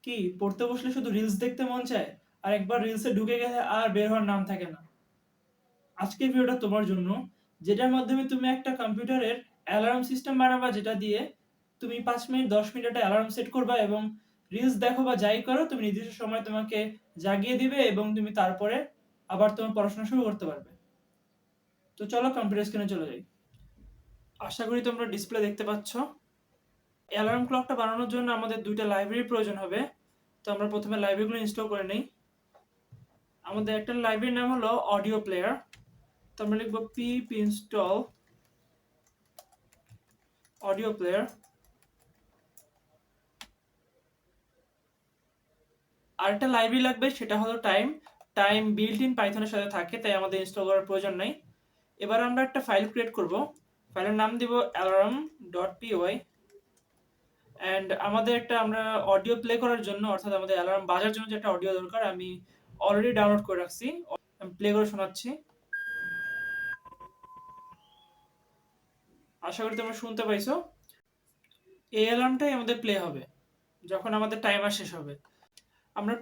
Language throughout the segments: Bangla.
কি পড়তে বসলে শুধু রিলস দেখতে মন চায়, আর একবার রিলসে ঢুকে গেলে আর বের হওয়ার নাম থাকে না? আজকের ভিডিওটা তোমার জন্য, যেটার মাধ্যমে তুমি একটা কম্পিউটারের অ্যালার্ম সিস্টেম বানাবা, যেটা দিয়ে তুমি 5 মিনিট 10 মিনিট একটা অ্যালার্ম সেট করবা এবং রিলস দেখো বা যাই করো তুমি নির্দিষ্ট সময় তোমাকে জাগিয়ে দিবে এবং তুমি তারপরে আবার তোমার পড়াশোনা শুরু করতে পারবে। তো চলো কম্পিউটার স্ক্রিনে চলে যাই। আশা করি তোমরা ডিসপ্লে দেখতে পাচ্ছ। অ্যালার্ম ক্লকটা বানানোর জন্য আমাদের দুইটা লাইব্রেরির প্রয়োজন হবে। তো আমরা প্রথমে লাইব্রেরিগুলো ইনস্টল করে নিই। আমাদের একটা লাইব্রেরির নাম হলো অডিও প্লেয়ার। তো আমরা লিখবো পিপ ইনস্টল অডিও প্লেয়ার। আরেকটা লাইব্রেরি লাগবে, সেটা হলো টাইম। টাইম বিল্ট ইন পাইথনের সাথে থাকে, তাই আমাদের ইনস্টল করার প্রয়োজন নাই। এবার আমরা একটা ফাইল ক্রিয়েট করব। ফাইলের নাম দিব alarm.py। অ্যান্ড আমাদের একটা আমরা অডিও প্লে করার জন্য, অর্থাৎ আমাদের অ্যালার্ম বাজার জন্য যে একটা অডিও দরকার, আমি অলরেডি ডাউনলোড করে রাখছি। আমি প্লে করে শোনাচ্ছি। আশা করি তোমরা শুনতে পাইছো। এই অ্যালার্মটাই আমাদের প্লে হবে যখন আমাদের টাইমার শেষ হবে। আমরা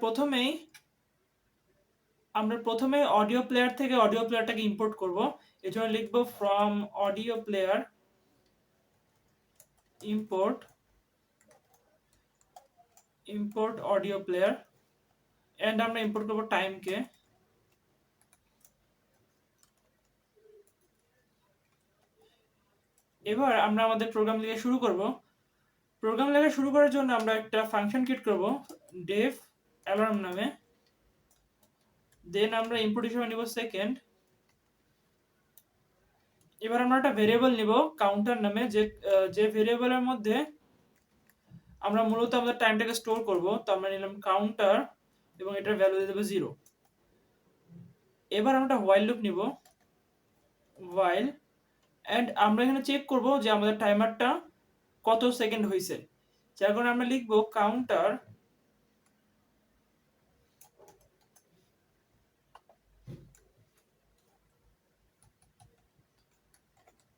প্রথমেই অডিও প্লেয়ার থেকে অডিও প্লেয়ারটাকে ইম্পোর্ট করব। এর জন্য লিখব from audio player import audio player. And আমরা ইম্পোর্ট করব টাইমকে। এবার আমরা আমাদের প্রোগ্রাম লিখে শুরু করব। প্রোগ্রাম লেখা শুরু করার জন্য আমরা একটা ফাংশন ক্রিয়েট করব def alarm নামে। দেন আমরা ইনপুট হিসেবে নিব সেকেন্ড। এবার আমরা একটা ভেরিয়েবল নিব কাউন্টার নামে, যে ভেরিয়েবলের মধ্যে আমরা মূলত আমাদের টাইমটাকে স্টোর করব। তো আমরা নিলাম কাউন্টার এবং এটার ভ্যালু দিয়ে দেবো 0। এবার আমরা একটা while লুপ নিব, while, এন্ড আমরা এখানে চেক করব যে আমাদের টাইমারটা কত সেকেন্ড হয়েছে। যার কারণে আমরা লিখব কাউন্টার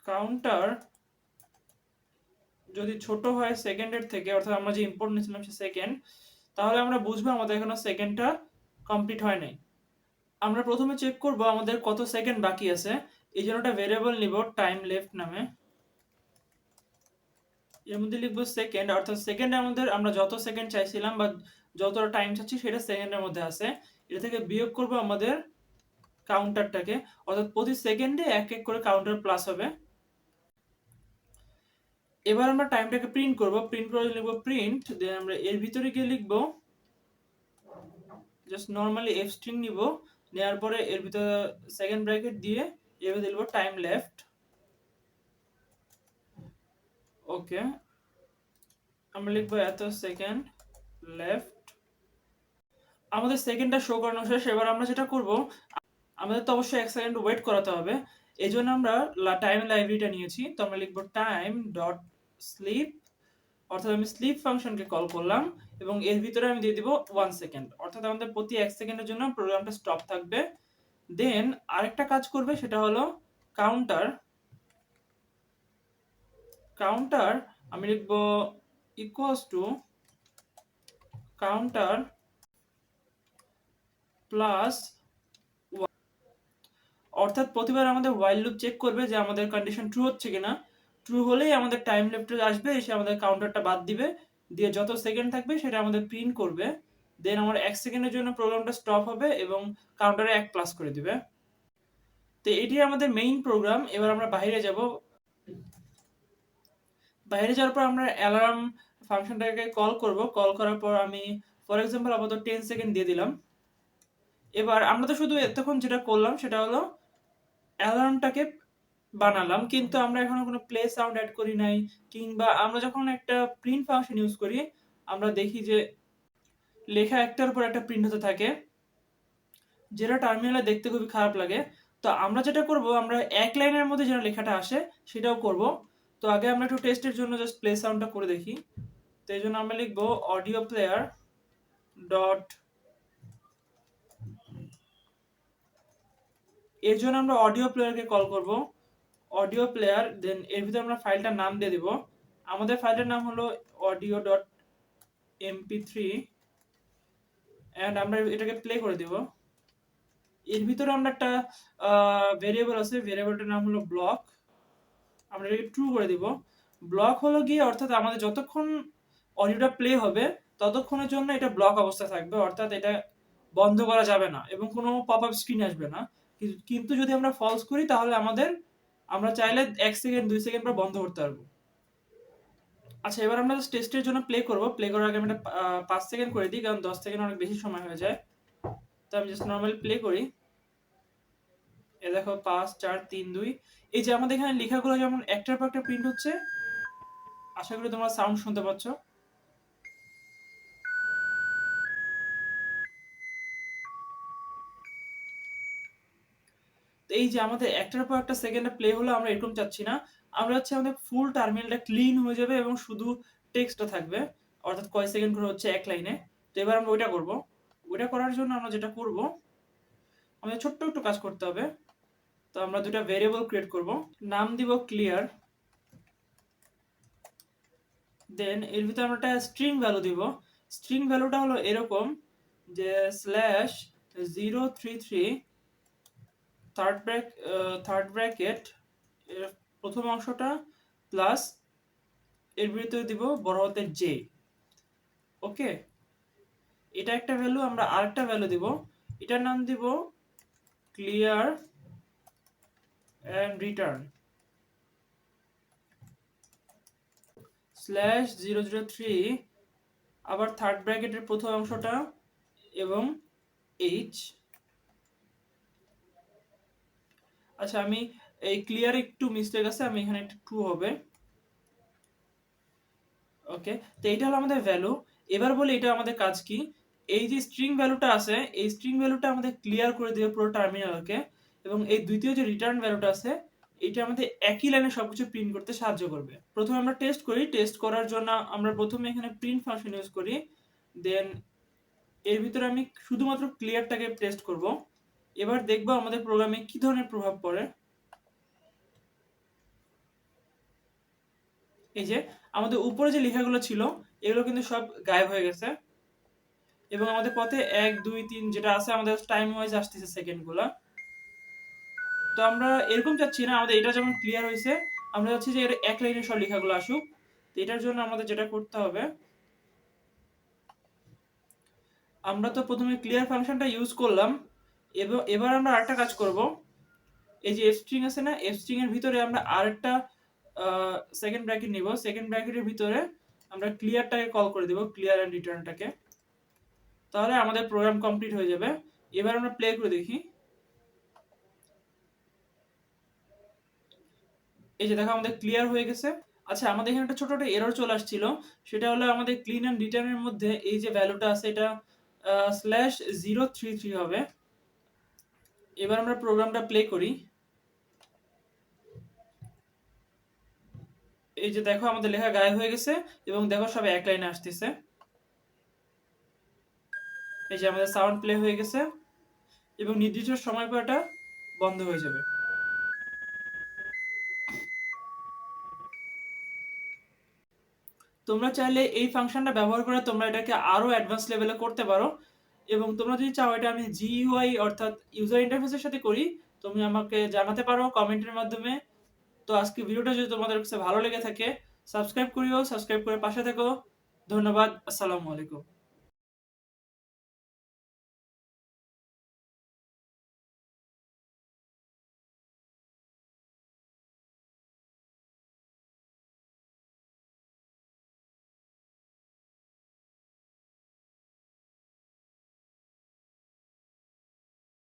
কাউন্টার যদি ছোট হয় সেকেন্ডের থেকে, অর্থাৎ আমরা যে ইম্পোর্ট নিয়েছিলাম সে সেকেন্ড, তাহলে আমরা বুঝবো আমাদের এখনো সেকেন্ডটা কমপ্লিট হয় নাই। আমরা প্রথমে চেক করব আমাদের কত সেকেন্ড বাকি আছে। এই জন্য একটা ভেরিয়েবল নিব টাইম লেফট নামে। এর মধ্যে লিখবো সেকেন্ড, অর্থাৎ সেকেন্ডের মধ্যে আমরা যত সেকেন্ড চাইছিলাম বা যতটা টাইম চাচ্ছি সেটা সেকেন্ডের মধ্যে আছে। এটা থেকে বিয়োগ করব আমাদের কাউন্টারটাকে, অর্থাৎ প্রতি সেকেন্ডে এক এক করে কাউন্টার প্লাস হবে। এবার আমরা টাইমটাকে প্রিন্ট করব। প্রিন্ট করে লিখব প্রিন্ট, দেন আমরা এর ভিতরে গিয়ে লিখব জাস্ট নরমালি এফ স্ট্রিং নিব। নেওয়ার পরে এর ভিতরে সেকেন্ড ব্র্যাকেট দিয়ে এভাবে লিখব টাইম লেফট। ওকে, আমরা লিখব এত সেকেন্ড লেফট। আমাদের সেকেন্ডটা শো করানো শেষ। এবার আমরা যেটা করব, আমাদের তো অবশ্যই 1 সেকেন্ড ওয়েট করাতে হবে। এই জন্য আমরা টাইম লাইব্রেরিটা নিয়েছি। তো আমরা লিখব টাইম ডট স্লিপ, অর্থাৎ আমি স্লিপ ফাংশনকে কল করলাম এবং এর ভিতরে আমি দিয়ে দিব 1 সেকেন্ড, অর্থাৎ আমাদের প্রতি 1 সেকেন্ডের জন্য প্রোগ্রামটা স্টপ থাকবে। দেন আরেকটা কাজ করবে, সেটা হলো কাউন্টার। কাউন্টার আমি লিখব ইকুয়ালস টু কাউন্টার প্লাস, অর্থাৎ প্রতিবার আমাদের while লুপ চেক করবে যে আমাদের কন্ডিশন ট্রু হচ্ছে কিনা। ট্রু হলেই আমাদের টাইম লেফটে আসবে, এসে আমাদের কাউন্টারটা বাদ দিবে, দিয়ে যত সেকেন্ড থাকবে সেটা আমাদের প্রিন্ট করবে। দেন আমার 1 সেকেন্ডের জন্য প্রোগ্রামটা স্টপ হবে এবং কাউন্টারে 1 প্লাস করে দিবে। তো এটি আমাদের মেইন প্রোগ্রাম। এবার আমরা বাইরে যাব। বাইরে যাওয়ার পর আমরা অ্যালার্ম ফাংশনটাকে কল করব। কল করার পর আমি ফর এক্সাম্পল আপাতত 10 সেকেন্ড দিয়ে দিলাম। এবার আমরা তো শুধু এতক্ষণ যেটা করলাম সেটা হলো অ্যালার্মটাকে বানালাম, কিন্তু আমরা এখনো কোনো প্লে সাউন্ড অ্যাড করি নাই। কিংবা আমরা যখন একটা প্রিন্ট ফাংশন ইউজ করি, আমরা দেখি যে লেখা একটার উপর একটা প্রিন্ট হতে থাকে, যেটা টার্মিনালে দেখতে খুবই খারাপ লাগে। তো আমরা যেটা করব, আমরা এক লাইনের মধ্যে যেন লেখাটা আসে সেটাও করব। তো আগে আমরা একটু টেস্টের জন্য জাস্ট প্লে সাউন্ডটা করে দেখি। তো এই জন্য আমরা লিখবো অডিও প্লেয়ার ডট, এর জন্য আমরা অডিও প্লেয়ারকে কল করব। অডিও প্লেয়ার, দেন এর ভিতরে আমরা ফাইলটার নাম দিয়ে দিব। আমাদের ফাইলের নাম হলো audio.mp3। এন্ড আমরা এটাকে প্লে করে দিব। এর ভিতরে আমরা একটা ভেরিয়েবল আছে, ভেরিয়েবলটার নাম হলো ব্লক। আমরা এটাকে ট্রু করে দিব। ব্লক হলো গিয়ে অর্থাৎ আমাদের যতক্ষণ অডিওটা প্লে হবে ততক্ষণের জন্য এটা ব্লক অবস্থায় থাকবে, অর্থাৎ এটা বন্ধ করা যাবে না এবং কোনো পপআপ স্ক্রিন আসবে না। কিন্তু যদি আমরা ফলস করি তাহলে আমরা চাইলে 1 সেকেন্ড 2 সেকেন্ড পর বন্ধ করতে পারবো। আচ্ছা, এবার আমরা জাস্ট টেস্টের জন্য প্লে করব। প্লে করার আগে আমি এটা 5 সেকেন্ড করে দিই, কারণ 10 সেকেন্ড অনেক বেশি সময় হয়ে যায়। তো আমি জাস্ট নরমালি প্লে করি। এই দেখো 5 4 3 2। এই যে আমাদের এখানে লেখাগুলো যেমন একটার পর একটা প্রিন্ট হচ্ছে, আশা করি তোমরা সাউন্ড শুনতে পাচ্ছ। তো এই যে আমাদের একটার পর একটা সেকেন্ডে প্লে হলো, আমরা এরকম চাচ্ছি না। আমরা চাচ্ছি আমাদের ফুল টার্মিনালটা ক্লিন হয়ে যাবে এবং শুধু টেক্সটটা থাকবে, অর্থাৎ কয় সেকেন্ড করে হচ্ছে এক লাইনে। তো এবার আমরা ওইটা করব। ওইটা করার জন্য আমরা যেটা করব, আমাদের ছোট্ট একটু কাজ করতে হবে। তো আমরা দুটা ভেরিয়েবল ক্রিয়েট করব, নাম দিব ক্লিয়ার। দেন এর ভিতরে আমরা একটা স্ট্রিং ভ্যালু দিব। স্ট্রিং ভ্যালুটা হলো এরকম যে /033 থার্ড ব্র্যাকেট এর প্রথম অংশটা প্লাস এর ভিতরে দিব বড় হাতের জে। ওকে, এটা একটা ভ্যালু। আমরা আরেকটা ভ্যালু দিব, এটার নাম দিব ক্লিয়ার এন্ড রিটার্ন /003 আবার থার্ড ব্র্যাকেটের প্রথম অংশটা এবং এইচ। আচ্ছা, আমি এই ক্লিয়ার একটু মিস্টেক আছে, আমি এখানে একটা ট্রু হবে। ওকে, তো এটা হলো আমাদের ভ্যালু। এবার বলি এটা আমাদের কাজ কি। এই যে স্ট্রিং ভ্যালুটা আছে, এই স্ট্রিং ভ্যালুটা আমাদের ক্লিয়ার করে দিবে পুরো টার্মিনালকে, এবং এই দ্বিতীয় যে রিটার্ন ভ্যালুটা আছে এটা আমাদের একই লাইনে সবকিছু প্রিন্ট করতে সাহায্য করবে। প্রথমে আমরা টেস্ট করি। টেস্ট করার জন্য আমরা প্রথমে এখানে প্রিন্ট ফাংশন ইউজ করি। দেন এর ভিতরে আমি শুধুমাত্র ক্লিয়ারটাকে টেস্ট করব। এবার দেখবো আমাদের প্রোগ্রামে কি ধরনের প্রভাব পড়ে। এই যে আমাদের উপরে যে লেখাগুলো ছিল এগুলো কিন্তু সব গায়েব হয়ে গেছে, এবং আমাদের পথে 1 2 3 যেটা আছে আমাদের টাইম ওয়াইজ আসতেছে সেকেন্ড গুলা। তো আমরা এরকম চাচ্ছি না, আমাদের এটা যেমন ক্লিয়ার হয়েছে, আমরা চাচ্ছি যে এর এক লাইনে সব লেখাগুলো আসুক। তো এটার জন্য আমাদের যেটা করতে হবে, আমরা তো প্রথমে ক্লিয়ার ফাংশনটা ইউজ করলাম। এবার আমরা আরেকটা কাজ করব। এই যে স্ট্রিং আছে না, স্ট্রিং এর ভিতরে আমরা আরেকটা সেকেন্ড ব্র্যাকেট নিব। সেকেন্ড ব্র্যাকেটের ভিতরে আমরা ক্লিয়ারটাকে কল করে দেব, ক্লিয়ার এন্ড রিটার্নটাকে। তাহলে আমাদের প্রোগ্রাম কমপ্লিট হয়ে যাবে। এবার আমরা প্লে করে দেখি। এই যে দেখো আমাদের ক্লিয়ার হয়ে গেছে। আচ্ছা, আমাদের এখানে একটা ছোট একটা এরর চলে আসছিল। সেটা হলো আমাদের ক্লিন এন্ড রিটার্নের মধ্যে এই যে ভ্যালুটা আছে এটা /033 হবে। এবার আমরা প্রোগ্রামটা প্লে করি। এই যে দেখো আমাদের লেখা গায়েব হয়ে গেছে এবং দেখো সব এক লাইনে আসতেছে। এই যে আমাদের সাউন্ড প্লে হয়ে গেছে এবং নির্দিষ্ট সময় পর এটা বন্ধ হয়ে যাবে। তোমরা চাইলে এই ফাংশনটা ব্যবহার করে তোমরা এটাকে আরো অ্যাডভান্স লেভেলে করতে পারো, এবং তোমরা যদি চাও এটা আমি জিইউআই অর্থাৎ ইউজার ইন্টারফেসের সাথে করি, তুমি আমাকে জানাতে পারো কমেন্টের মাধ্যমে। তো আজকে ভিডিওটা যদি তোমাদের কাছে ভালো লেগে থাকে সাবস্ক্রাইব করিও, সাবস্ক্রাইব করে পাশে থেকো। ধন্যবাদ। আসসালামু আলাইকুম।